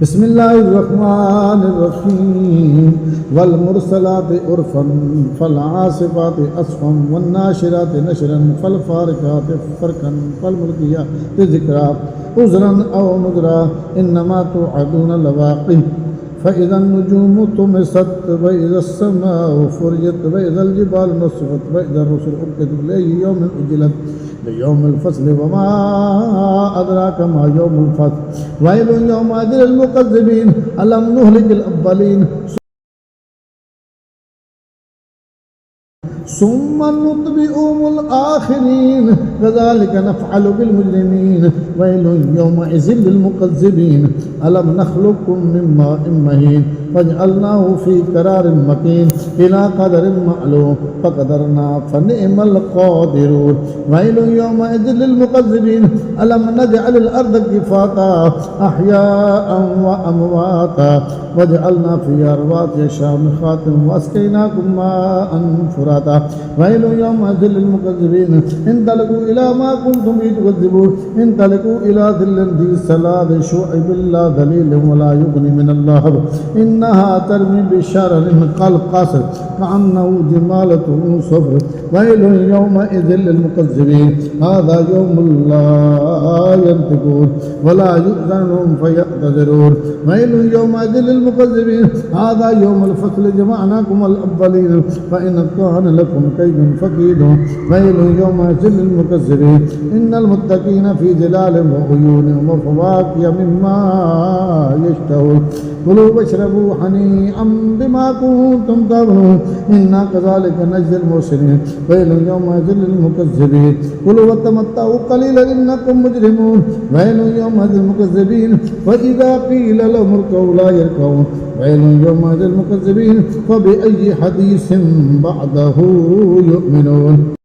بسم الله الرحمن الرحيم والمرسلات عرفا فالعاصفات عصفا والناشرات نشرا فالفارقات فرقا فالملقيات ذكرا عذرا أو نذرا إنما توعدون لواقع فإذا النجوم طمست وإذا السماء فرجت وإذا الجبال نصفت وإذا الرسل أقتت لأي يوم أجلت ليوم الفصل وما أدراك ما يوم الفصل ويل يومئذ للمكذبين ألم نهلك الأولين ثم نتبعهم الآخرين كذلك نفعل بالمجرمين ويل يومئذ للمكذبين ألم نخلقكم من ماء مهين فجعلناه في قرار مكين إلى قدر معلوم فقدرنا فنعم القادرون ويل يومئذ للمكذبين ألم نجعل الأرض كفاتا أحياء وأمواتا وجعلنا فيها رواسي شامخات وأسقيناكم ماء فراتا ويل يومئذ للمكذبين انطلقوا إلى ما كنتم به تكذبون انطلقوا إلى ظل ذي ثلاث شعب لا ذليل ولا يغني من اللهب إنها ترمي بشرر كالقصر كأنه جمالة صفر ويل يومئذ للمكذبين هذا يوم لا ينطقون ولا يؤذن لهم فيعتذرون ويل يومئذ للمكذبين هذا يوم الفصل جمعناكم الأولين فإن كان لكم كيد فكيدون ويل يومئذ للمكذبين إن المتقين في ظلال وعيون وفواكه مما يشتهون كلوا واشربوا هنيئا بما كنتم تعملون إنا كذلك نجزي المحسنين ويل يومئذ للمكذبين كلوا وتمتعوا قليلا إنكم مجرمون ويل يومئذ للمكذبين وإذا قيل لهم اركعوا لا يركعون ويل يومئذ للمكذبين فبأي حديث بعده يؤمنون.